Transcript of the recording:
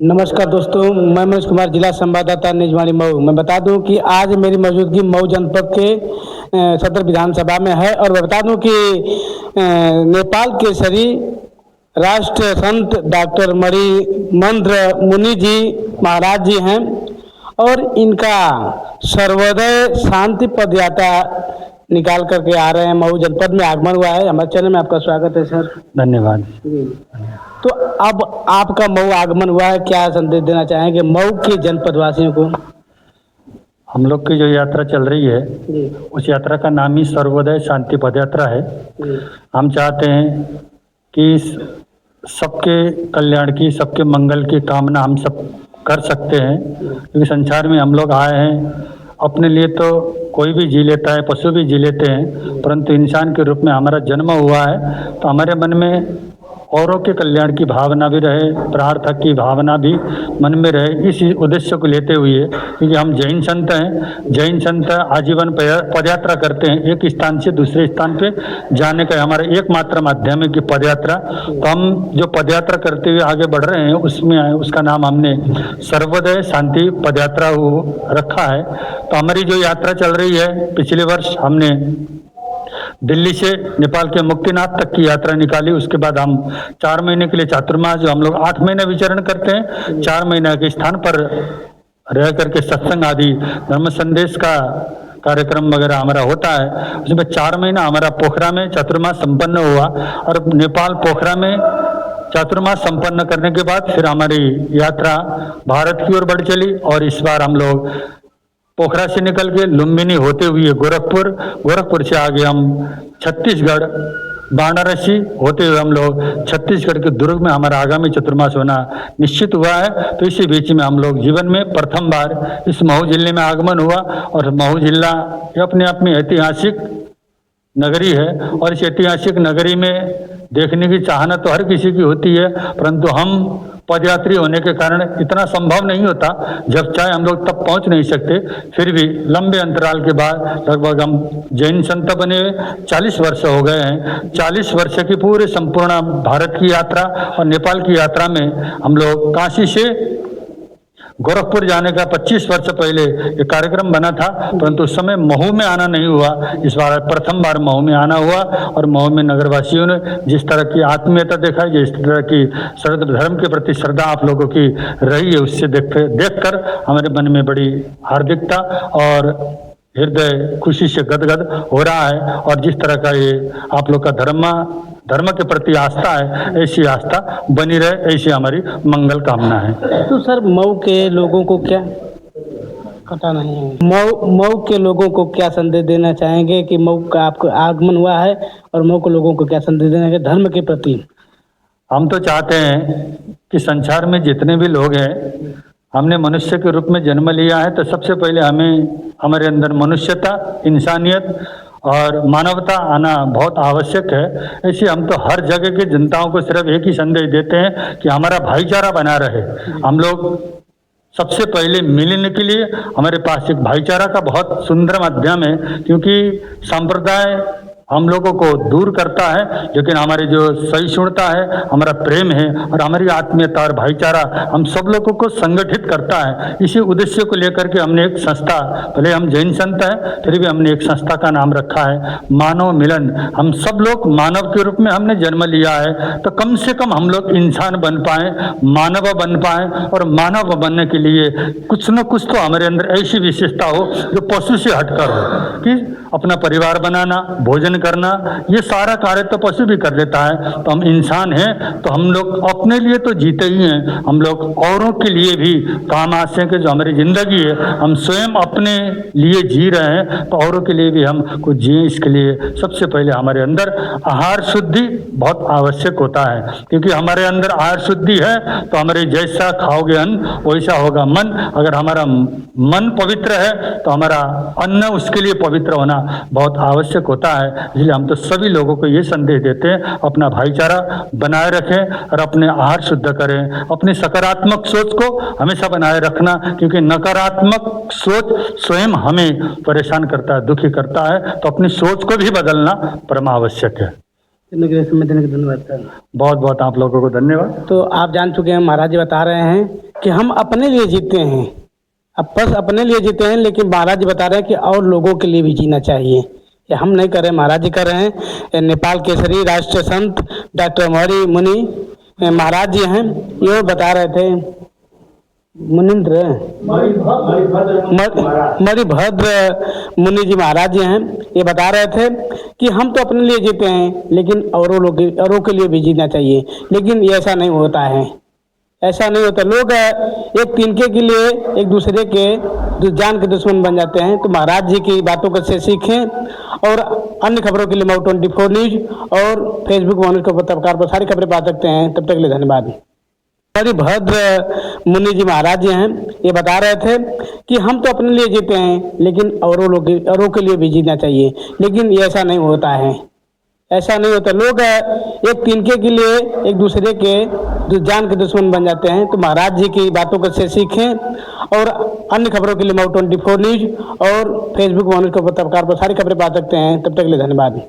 नमस्कार दोस्तों, मैं मनोज कुमार, जिला संवाददाता निजवानी मऊ। मैं बता दूं कि आज मेरी मौजूदगी मऊ जनपद के सदर विधानसभा में है और मैं बता दूं कि नेपाल केसरी राष्ट्र संत डॉक्टर मणिमंद्र मुनि जी महाराज जी हैं और इनका सर्वोदय शांति पद यात्रा निकाल करके आ रहे हैं। मऊ जनपद में आगमन हुआ है। हमारे चैनल में आपका स्वागत है सर। धन्यवाद। तो अब आपका मऊ आगमन हुआ है, क्या संदेश देना चाहेंगे मऊ के जनपद वासियों को? हम लोग की जो यात्रा चल रही है उस यात्रा का नाम ही सर्वोदय शांति पद यात्रा है। हम चाहते हैं कि सबके कल्याण की, सबके मंगल की कामना हम सब कर सकते हैं, क्योंकि संसार में हम लोग आए हैं। अपने लिए तो कोई भी जी लेता है, पशु भी जी लेते हैं, परंतु इंसान के रूप में हमारा जन्म हुआ है तो हमारे मन में औरों के कल्याण की भावना भी रहे, प्रार्थना की भावना भी मन में रहे। इस उद्देश्य को लेते हुए, क्योंकि हम जैन संत हैं, जैन संत आजीवन पदयात्रा करते हैं, एक स्थान से दूसरे स्थान पे जाने का हमारा एकमात्र माध्यम है कि पदयात्रा। तो हम जो पदयात्रा करते हुए आगे बढ़ रहे हैं उसमें उसका नाम हमने सर्वोदय शांति पदयात्रा रखा है। तो हमारी जो यात्रा चल रही है, पिछले वर्ष हमने दिल्ली से नेपाल के मुक्तिनाथ तक की यात्रा निकाली। उसके बाद हम 4 महीने के लिए चातुर्मास, जो हम लोग 8 महीने विचरण करते हैं, 4 महीने के स्थान पर रह करके सत्संग आदि धर्म संदेश का कार्यक्रम वगैरह हमारा होता है। उसमें 4 महीना हमारा पोखरा में चातुर्मास संपन्न हुआ और नेपाल पोखरा में चातुर्मास संपन्न करने के बाद फिर हमारी यात्रा भारत की ओर बढ़ चली। और इस बार हम लोग पोखरा से निकल के लुम्बिनी होते हुए गोरखपुर से आगे हम छत्तीसगढ़ वाराणसी होते हुए हम लोग छत्तीसगढ़ के दुर्ग में हमारा आगामी चतुर्मास होना निश्चित हुआ है। तो इसी बीच में हम लोग जीवन में प्रथम बार इस मऊ जिले में आगमन हुआ और मऊ जिला अपने आप में ऐतिहासिक नगरी है और इस ऐतिहासिक नगरी में देखने की चाहना तो हर किसी की होती है, परंतु हम पदयात्री होने के कारण इतना संभव नहीं होता। जब चाहे हम लोग तब पहुंच नहीं सकते, फिर भी लंबे अंतराल के बाद लगभग हम जैन संत बने 40 वर्ष हो गए हैं। 40 वर्ष की पूरे संपूर्ण भारत की यात्रा और नेपाल की यात्रा में हम लोग काशी से गोरखपुर जाने का 25 वर्ष पहले एक कार्यक्रम बना था, परंतु उस समय महू में आना नहीं हुआ। इस बार प्रथम बार महू में आना हुआ और महू में नगरवासियों ने जिस तरह की आत्मीयता देखा, जिस तरह की धर्म के प्रति श्रद्धा आप लोगों की रही है, उससे देखकर हमारे मन में बड़ी हार्दिकता और हृदय खुशी से गदगद हो रहा है। और जिस तरह का ये आप लोग का धर्म के प्रति आस्था है, ऐसी आस्था बनी रहे, ऐसी हमारी मंगल कामना है। तो सर मऊ के लोगों को क्या मऊ के लोगों को क्या संदेश देना चाहेंगे कि मऊ का आपको आगमन हुआ है और मऊ के लोगों को क्या संदेश देना है धर्म के प्रति? हम तो चाहते हैं कि संसार में जितने भी लोग हैं, हमने मनुष्य के रूप में जन्म लिया है, तो सबसे पहले हमारे अंदर मनुष्यता, इंसानियत और मानवता आना बहुत आवश्यक है। ऐसे हम तो हर जगह के जनताओं को सिर्फ एक ही संदेश देते हैं कि हमारा भाईचारा बना रहे। हम लोग सबसे पहले मिलने के लिए हमारे पास एक भाईचारा का बहुत सुंदर माध्यम है, क्योंकि संप्रदाय हम लोगों को दूर करता है, लेकिन हमारी जो सहिष्णुता है, हमारा प्रेम है और हमारी आत्मीयता और भाईचारा हम सब लोगों को संगठित करता है। इसी उद्देश्य को लेकर के हमने एक संस्था, भले हम जैन संत हैं फिर भी हमने एक संस्था का नाम रखा है मानव मिलन। हम सब लोग मानव के रूप में हमने जन्म लिया है, तो कम से कम हम लोग इंसान बन पाए, मानव बन पाए। और मानव बनने के लिए कुछ न कुछ तो हमारे अंदर ऐसी विशेषता हो जो पशु से हटकर हो, कि अपना परिवार बनाना, भोजन करना, ये सारा कार्य तो पशु भी कर लेता है। तो हम इंसान हैं, तो हम लोग अपने लिए तो जीते ही हैं, हम लोग औरों के लिए भी काम आते हैं। जो हमारी जिंदगी है, हम स्वयं अपने लिए जी रहे हैं, तो औरों के लिए भी हम कुछ जिए। इसके लिए सबसे पहले हमारे अंदर आहार शुद्धि बहुत आवश्यक होता है, क्योंकि हमारे अंदर आहार शुद्धि है तो हमारे जैसा खाओगे अन्न वैसा होगा मन। अगर हमारा मन पवित्र है तो हमारा अन्न उसके लिए पवित्र होना बहुत आवश्यक होता है। इसलिए हम तो सभी लोगों को ये संदेश देते हैं, अपना भाईचारा बनाए रखें और अपने आहार शुद्ध करें। अपनी सकारात्मक सोच को हमेशा बनाए रखना, क्योंकि नकारात्मक सोच स्वयं हमें परेशान करता है, दुखी करता है। तो अपनी सोच को भी बदलना परम आवश्यक है। इतने के लिए समय देने के लिए धन्यवाद सर। बहुत बहुत आप लोगों को धन्यवाद। तो आप जान चुके हैं, महाराज जी बता रहे हैं कि हम अपने लिए जीते हैं, अब बस अपने लिए जीते हैं, लेकिन महाराज जी बता रहे हैं कि और लोगों के लिए भी जीना चाहिए। ये हम नहीं कर रहे, महाराज जी कर रहे हैं। ये नेपाल केसरी राष्ट्रीय संत डॉक्टर मौरी मुनि महाराज जी हैं, ये बता रहे थे। मुनिंद्र मणिभद्र मुनि जी महाराज जी हैं, ये बता रहे थे कि हम तो अपने लिए जीते हैं, लेकिन औरों के लिए भी जीना चाहिए। लेकिन ये ऐसा नहीं होता है, ऐसा नहीं होता। लोग एक तिनके के लिए एक दूसरे के जान के दुश्मन बन जाते हैं। तो महाराज जी की बातों को से सीखें। और अन्य खबरों के लिए मऊ 24 न्यूज और फेसबुक मऊ को पत्रकार पर सारी खबरें पा सकते हैं। तब तक के लिए धन्यवाद। हरिभद्र मुनि जी महाराज जी हैं, ये बता रहे थे कि हम तो अपने लिए जीते हैं, लेकिन औरों के लिए भी जीना चाहिए। लेकिन ये ऐसा नहीं होता है, ऐसा नहीं होता। लोग एक तिनके के लिए एक दूसरे के जान के दुश्मन बन जाते हैं। तो महाराज जी की बातों को से सीखें। और अन्य खबरों के लिए मऊ 24 न्यूज और फेसबुक मऊ को पत्रकार पर सारी खबरें पा सकते हैं। तब तक के लिए धन्यवाद।